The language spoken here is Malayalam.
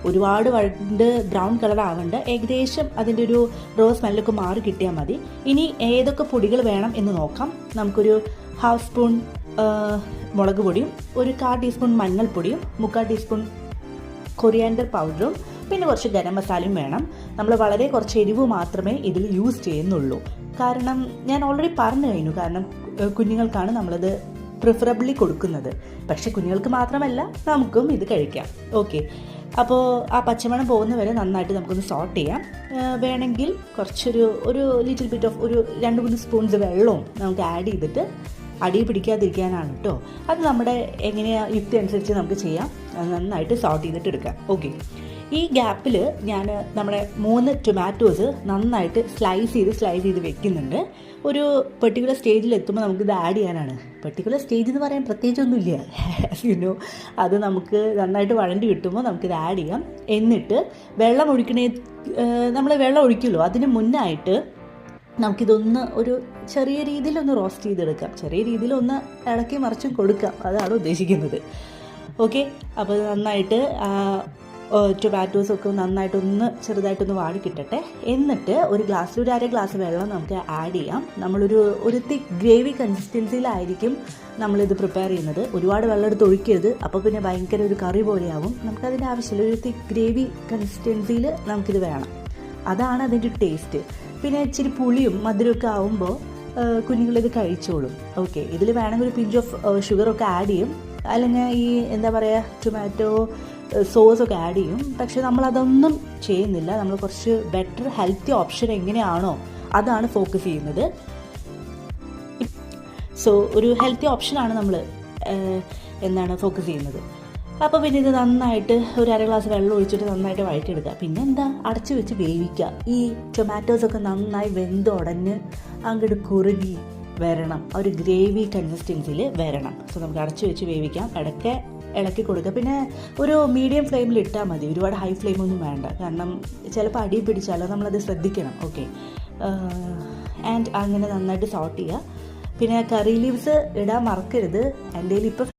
ഒരുപാട് വഴണ്ട് ബ്രൗൺ കളർ ആവേണ്ട, ഏകദേശം അതിൻ്റെ ഒരു റോ സ്മെല്ലൊക്കെ മാറി കിട്ടിയാൽ മതി. ഇനി ഏതൊക്കെ പൊടികൾ വേണം എന്ന് നോക്കാം. നമുക്കൊരു 1/2 സ്പൂൺ മുളക് പൊടിയും, ഒരു 1/4 ടീസ്പൂൺ മഞ്ഞൾപ്പൊടിയും, 3/4 ടീസ്പൂൺ കൊറിയാൻഡർ പൗഡറും, പിന്നെ കുറച്ച് ഗരം മസാലയും വേണം. നമ്മൾ വളരെ കുറച്ച് എരിവ് മാത്രമേ ഇതിൽ യൂസ് ചെയ്യുന്നുള്ളൂ. കാരണം ഞാൻ ഓൾറെഡി പറഞ്ഞു കഴിഞ്ഞു, കാരണം കുഞ്ഞുങ്ങൾക്കാണ് നമ്മളത് പ്രിഫറബിളി കൊടുക്കുന്നത്. പക്ഷേ കുഞ്ഞുങ്ങൾക്ക് മാത്രമല്ല, നമുക്കും ഇത് കഴിക്കാം. ഓക്കെ, അപ്പോൾ ആ പച്ചമണം പോകുന്ന വരെ നന്നായിട്ട് നമുക്കൊന്ന് സോട്ട് ചെയ്യാം. വേണമെങ്കിൽ ഒരു ലിറ്റിൽ ബിറ്റ് ഓഫ് ഒരു 2-3 സ്പൂൺസ് വെള്ളവും നമുക്ക് ആഡ് ചെയ്തിട്ട് അടി പിടിക്കാതിരിക്കാനാണ് കേട്ടോ. അത് നമ്മുടെ എങ്ങനെയാണ് യുക്തി അനുസരിച്ച് നമുക്ക് ചെയ്യാം. നന്നായിട്ട് സോട്ട് ചെയ്തിട്ട് എടുക്കാം. ഓക്കെ, ഈ ഗ്യാപ്പിൽ ഞാൻ നമ്മുടെ 3 ടൊമാറ്റോസ് നന്നായിട്ട് സ്ലൈസ് ചെയ്ത് വെക്കുന്നുണ്ട്. ഒരു പെർട്ടിക്കുലർ സ്റ്റേജിൽ എത്തുമ്പോൾ നമുക്കിത് ആഡ് ചെയ്യാനാണ്. പെർട്ടിക്കുലർ സ്റ്റേജ് എന്ന് പറയാൻ പ്രത്യേകിച്ചൊന്നുമില്ല, യുനോ. അത് നമുക്ക് നന്നായിട്ട് വഴണ്ടി കിട്ടുമ്പോൾ നമുക്കിത് ആഡ് ചെയ്യാം. എന്നിട്ട് വെള്ളം ഒഴിക്കുമല്ലോ, അതിന് മുന്നായിട്ട് നമുക്കിതൊന്ന് ഒരു ചെറിയ രീതിയിലൊന്ന് റോസ്റ്റ് ചെയ്തെടുക്കാം. ചെറിയ രീതിയിലൊന്ന് ഇളക്കി മറിച്ചും കൊടുക്കാം, അതാണ് ഉദ്ദേശിക്കുന്നത്. ഓക്കെ, അപ്പോൾ നന്നായിട്ട് ടൊമാറ്റോസൊക്കെ നന്നായിട്ടൊന്ന് ചെറുതായിട്ടൊന്ന് വാടി കിട്ടട്ടെ. എന്നിട്ട് ഒരു അര ഗ്ലാസ് വെള്ളം നമുക്ക് ആഡ് ചെയ്യാം. ഒരു തിക്ക് ഗ്രേവി കൺസിസ്റ്റൻസിയിലായിരിക്കും നമ്മളിത് പ്രിപ്പയർ ചെയ്യുന്നത്. ഒരുപാട് വെള്ളം എടുത്ത് ഒഴിക്കരുത്, അപ്പോൾ പിന്നെ ഭയങ്കര ഒരു കറി പോലെയാവും. നമുക്കതിൻ്റെ ആവശ്യമില്ല. ഒരു തിക്ക് ഗ്രേവി കൺസിസ്റ്റൻസിയിൽ നമുക്കിത് വേണം. അതാണ് അതിൻ്റെ ടേസ്റ്റ്. പിന്നെ ഇച്ചിരി പുളിയും മധുരമൊക്കെ ആവുമ്പോൾ കുഞ്ഞുങ്ങളിത് കഴിച്ചോളും. ഓക്കെ, ഇതിൽ വേണമെങ്കിൽ ഒരു പിഞ്ച് ഓഫ് ഷുഗറൊക്കെ ആഡ് ചെയ്യും, അല്ലെങ്കിൽ ഈ ടൊമാറ്റോ സോസൊക്കെ ആഡ് ചെയ്യും. പക്ഷെ നമ്മളതൊന്നും ചെയ്യുന്നില്ല. നമ്മൾ കുറച്ച് ബെറ്റർ ഹെൽത്തി ഓപ്ഷൻ എങ്ങനെയാണോ അതാണ് ഫോക്കസ് ചെയ്യുന്നത്. സോ ഒരു ഹെൽത്തി ഓപ്ഷനാണ് നമ്മൾ ഫോക്കസ് ചെയ്യുന്നത്. അപ്പോൾ പിന്നെ ഇത് നന്നായിട്ട് ഒരു അര ഗ്ലാസ് വെള്ളം ഒഴിച്ചിട്ട് നന്നായിട്ട് വഴറ്റിയെടുക്കുക. പിന്നെ അടച്ചു വെച്ച് വേവിക്കുക. ഈ ടൊമാറ്റോസൊക്കെ നന്നായി വെന്തുടഞ്ഞ് അങ്ങോട്ട് കുറുകി വരണം, ഒരു ഗ്രേവി കൺസിസ്റ്റൻസിയിൽ വരണം. സോ നമുക്ക് അടച്ചു വെച്ച് വേവിക്കാം. ഇളക്കി കൊടുക്കുക. പിന്നെ ഒരു മീഡിയം ഫ്ലെയിമിൽ ഇട്ടാൽ മതി, ഒരുപാട് ഹൈ ഫ്ലെയിമൊന്നും വേണ്ട. കാരണം ചിലപ്പോൾ അടി പിടിച്ചാലോ, നമ്മളത് ശ്രദ്ധിക്കണം. ഓക്കെ, ആൻഡ് അങ്ങനെ നന്നായിട്ട് സോട്ട് ചെയ്യുക. പിന്നെ കറി ലീവ്സ് ഇടാൻ മറക്കരുത്. എൻ്റെ കയ്യിൽ ഇപ്പോൾ